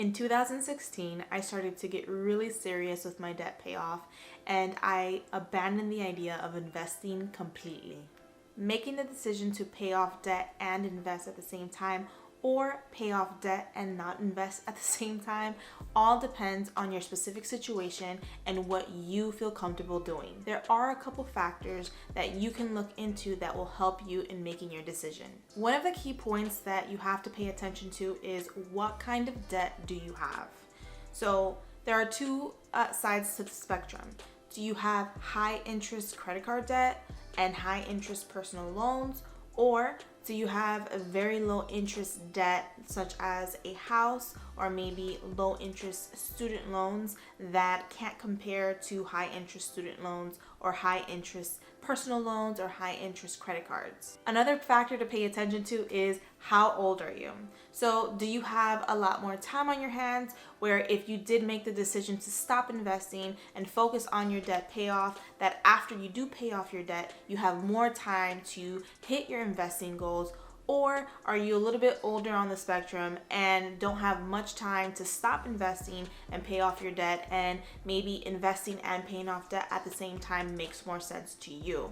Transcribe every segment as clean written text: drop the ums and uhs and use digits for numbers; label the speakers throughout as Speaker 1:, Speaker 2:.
Speaker 1: In 2016, I started to get really serious with my debt payoff, and I abandoned the idea of investing completely. Making the decision to pay off debt and invest at the same time, or pay off debt and not invest at the same time, all depends on your specific situation and what you feel comfortable doing. There are a couple factors that you can look into that will help you in making your decision. One of the key points that you have to pay attention to is what kind of debt do you have? So there are two sides to the spectrum. Do you have high interest credit card debt and high interest personal loans, or do you have a very low interest debt such as a house or maybe low interest student loans that can't compare to high interest student loans or high interest personal loans or high interest credit cards? Another factor to pay attention to is how old are you? So do you have a lot more time on your hands where if you did make the decision to stop investing and focus on your debt payoff, that after you do pay off your debt, you have more time to hit your investing goals? Or are you a little bit older on the spectrum and don't have much time to stop investing and pay off your debt, and maybe investing and paying off debt at the same time makes more sense to you?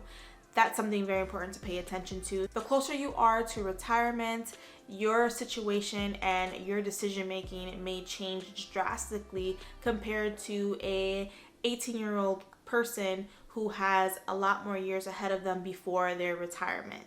Speaker 1: That's something very important to pay attention to. The closer you are to retirement, your situation and your decision making may change drastically compared to a 18-year-old person who has a lot more years ahead of them before their retirement.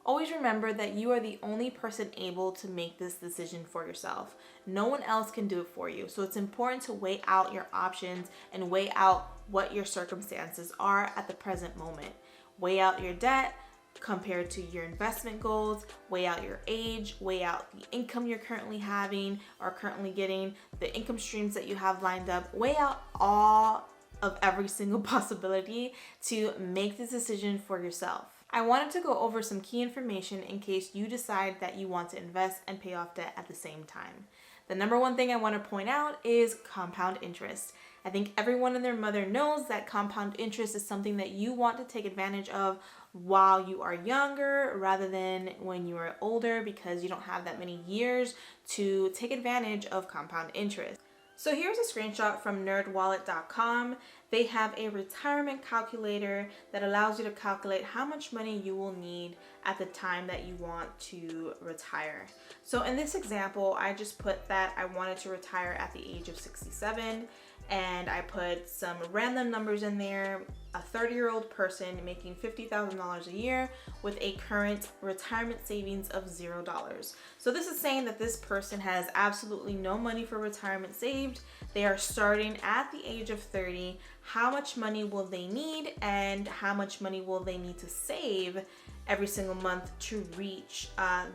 Speaker 1: Always remember that you are the only person able to make this decision for yourself. No one else can do it for you. So it's important to weigh out your options and weigh out what your circumstances are at the present moment. Weigh out your debt compared to your investment goals, weigh out your age, weigh out the income you're currently having or currently getting, the income streams that you have lined up, weigh out all of every single possibility to make this decision for yourself. I wanted to go over some key information in case you decide that you want to invest and pay off debt at the same time. The number one thing I want to point out is compound interest. I think everyone and their mother knows that compound interest is something that you want to take advantage of while you are younger rather than when you are older, because you don't have that many years to take advantage of compound interest. So here's a screenshot from nerdwallet.com. They have a retirement calculator that allows you to calculate how much money you will need at the time that you want to retire. So in this example, I just put that I wanted to retire at the age of 67, and I put some random numbers in there. A 30-year-old person making $50,000 a year with a current retirement savings of $0. So this is saying that this person has absolutely no money for retirement saved. They are starting at the age of 30. How much money will they need, and how much money will they need to save every single month to reach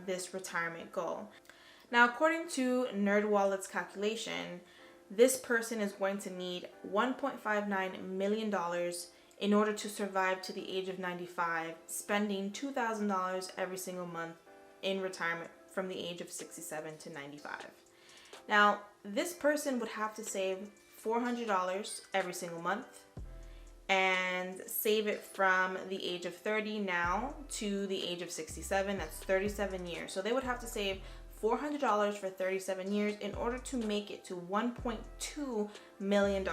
Speaker 1: this retirement goal? Now, according to NerdWallet's calculation, this person is going to need $1.59 million in order to survive to the age of 95, spending $2,000 every single month in retirement from the age of 67 to 95. Now, this person would have to save $400 every single month and save it from the age of 30 now to the age of 67. That's 37 years. So they would have to save $400 for 37 years in order to make it to $1.2 million,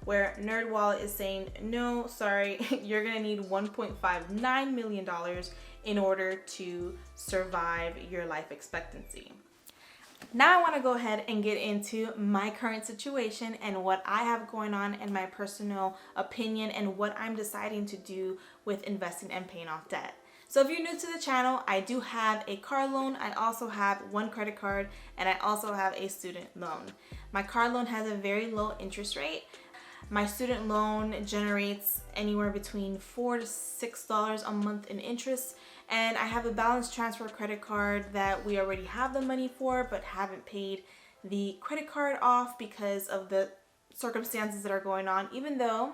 Speaker 1: where NerdWallet is saying, no, sorry, you're gonna need $1.59 million in order to survive your life expectancy. Now I want to go ahead and get into my current situation and what I have going on and my personal opinion and what I'm deciding to do with investing and paying off debt. So if you're new to the channel, I do have a car loan. I also have one credit card, and I also have a student loan. My car loan has a very low interest rate. My student loan generates anywhere between $4 to $6 a month in interest, and I have a balance transfer credit card that we already have the money for but haven't paid the credit card off because of the circumstances that are going on, even though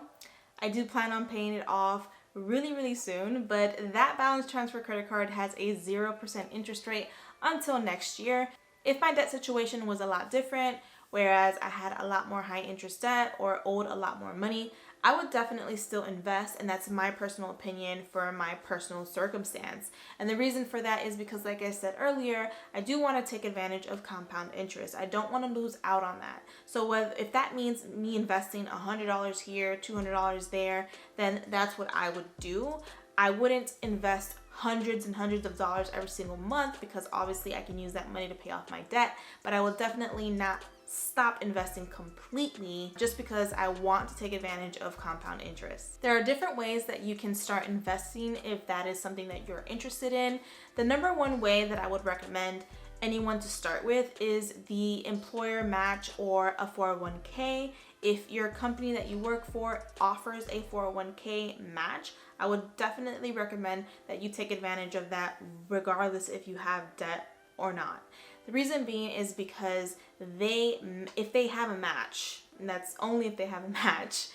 Speaker 1: I do plan on paying it off really soon. But that balance transfer credit card has a 0% interest rate until next year. If my debt situation was a lot different, whereas I had a lot more high interest debt or owed a lot more money, I would definitely still invest, and that's my personal opinion for my personal circumstance. And the reason for that is because, like I said earlier, I do want to take advantage of compound interest. I don't want to lose out on that. So if that means me investing $100 here, $200 there, then that's what I would do. I wouldn't invest hundreds and hundreds of dollars every single month, because obviously I can use that money to pay off my debt, but I will definitely not stop investing completely just because I want to take advantage of compound interest. There are different ways that you can start investing if that is something that you're interested in. The number one way that I would recommend anyone to start with is the employer match or a 401k. If your company that you work for offers a 401k match, I would definitely recommend that you take advantage of that regardless if you have debt or not. The reason being is because if they have a match, and that's only if they have a match,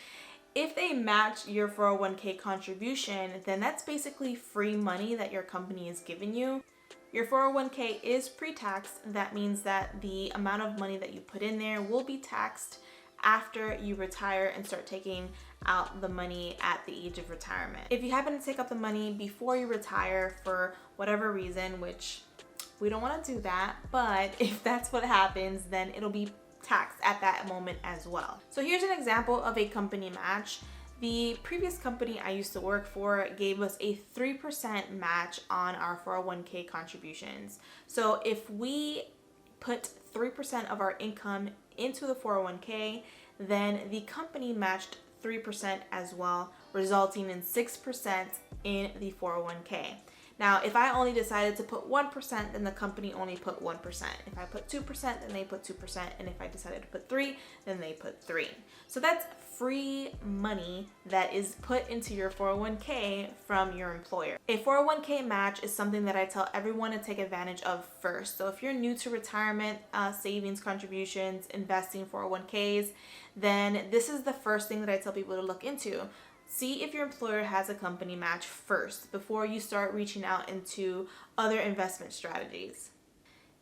Speaker 1: if they match your 401k contribution, then that's basically free money that your company is giving you. Your 401k is pre-taxed. That means that the amount of money that you put in there will be taxed after you retire and start taking out the money at the age of retirement. If you happen to take out the money before you retire for whatever reason, which we don't want to do that, but if that's what happens, then it'll be taxed at that moment as well. So here's an example of a company match. The previous company I used to work for gave us a 3% match on our 401k contributions. So if we put 3% of our income into the 401k, then the company matched 3% as well, resulting in 6% in the 401k. Now, if I only decided to put 1%, then the company only put 1%. If I put 2%, then they put 2%. And if I decided to put 3%, then they put 3%. So that's free money that is put into your 401k from your employer. A 401k match is something that I tell everyone to take advantage of first. So if you're new to retirement savings contributions, investing 401ks, then this is the first thing that I tell people to look into. See if your employer has a company match first before you start reaching out into other investment strategies.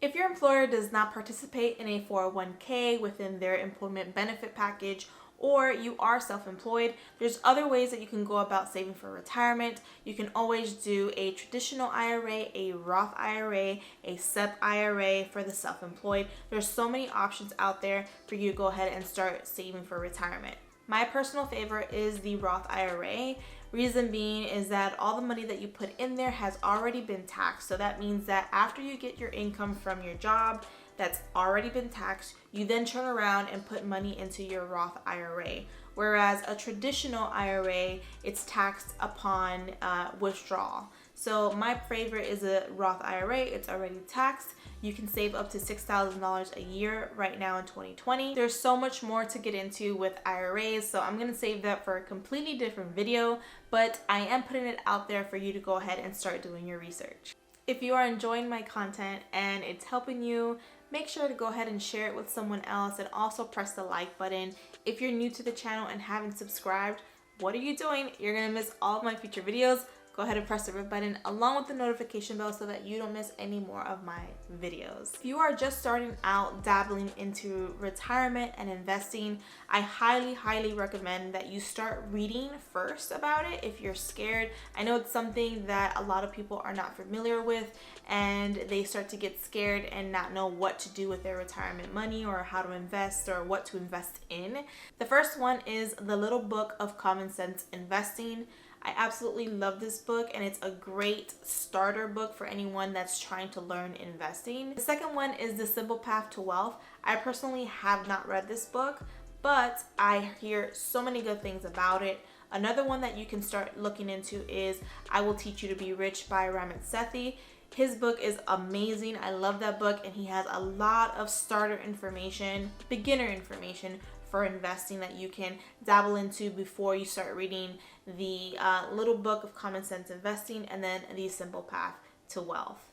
Speaker 1: If your employer does not participate in a 401k within their employment benefit package, or you are self-employed, there's other ways that you can go about saving for retirement. You can always do a traditional IRA, a Roth IRA, a SEP IRA for the self-employed. There's so many options out there for you to go ahead and start saving for retirement. My personal favorite is the Roth IRA. Reason being is that all the money that you put in there has already been taxed. So that means that after you get your income from your job that's already been taxed, you then turn around and put money into your Roth IRA. Whereas a traditional IRA, it's taxed upon withdrawal. So my favorite is a Roth IRA. It's already taxed. You can save up to $6,000 a year right now in 2020. There's so much more to get into with IRAs, so I'm gonna save that for a completely different video, but I am putting it out there for you to go ahead and start doing your research. If you are enjoying my content and it's helping you, make sure to go ahead and share it with someone else, and also press the like button. If you're new to the channel and haven't subscribed, what are you doing? You're gonna miss all of my future videos. Go ahead and press the red button along with the notification bell so that you don't miss any more of my videos. If you are just starting out dabbling into retirement and investing, I highly recommend that you start reading first about it if you're scared. I know it's something that a lot of people are not familiar with, and they start to get scared and not know what to do with their retirement money or how to invest or what to invest in. The first one is The Little Book of Common Sense Investing. I absolutely love this book, and it's a great starter book for anyone that's trying to learn investing. The second one is The Simple Path to Wealth. I personally have not read this book, but I hear so many good things about it. Another one that you can start looking into is I Will Teach You to Be Rich by Ramit Sethi. His book is amazing. I love that book, and he has a lot of starter information, beginner information for investing that you can dabble into before you start reading the Little Book of Common Sense Investing and then The Simple Path to Wealth.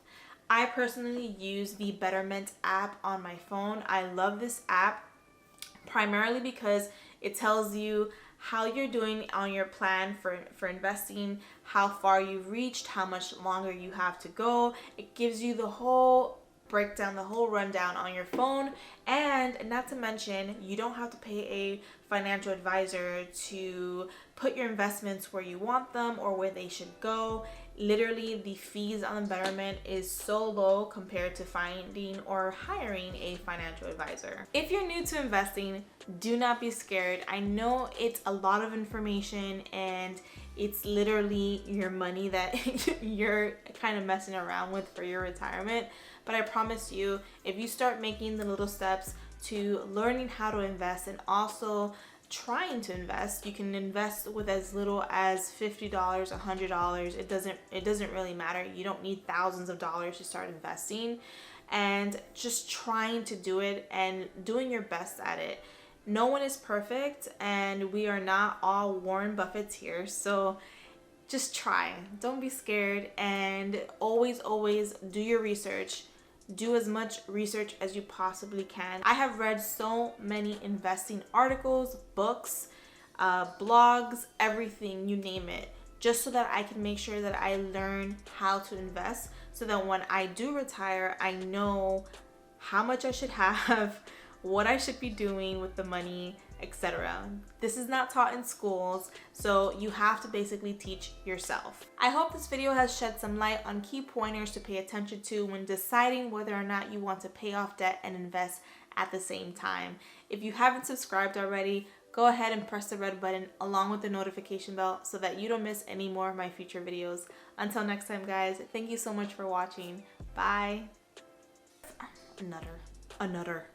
Speaker 1: I personally use the Betterment app on my phone. I love this app primarily because it tells you how you're doing on your plan for investing, how far you've reached, how much longer you have to go. It gives you the whole break down the whole rundown on your phone. And not to mention, you don't have to pay a financial advisor to put your investments where you want them or where they should go. Literally, the fees on the Betterment is so low compared to finding or hiring a financial advisor. If you're new to investing, do not be scared. I know it's a lot of information and it's literally your money that you're kind of messing around with for your retirement. But I promise you, if you start making the little steps to learning how to invest and also trying to invest, you can invest with as little as $50, $100. It doesn't really matter. You don't need thousands of dollars to start investing, and just trying to do it and doing your best at it. No one is perfect, and we are not all Warren Buffetts here. So just try. Don't be scared, and always do your research. Do as much research as you possibly can. I have read so many investing articles, books, blogs, everything, you name it, just so that I can make sure that I learn how to invest, so that when I do retire, I know how much I should have, what I should be doing with the money, etc. This is not taught in schools, so you have to basically teach yourself. I hope this video has shed some light on key pointers to pay attention to when deciding whether or not you want to pay off debt and invest at the same time. If you haven't subscribed already, go ahead and press the red button along with the notification bell so that you don't miss any more of my future videos. Until next time, guys, thank you so much for watching. Bye. Another.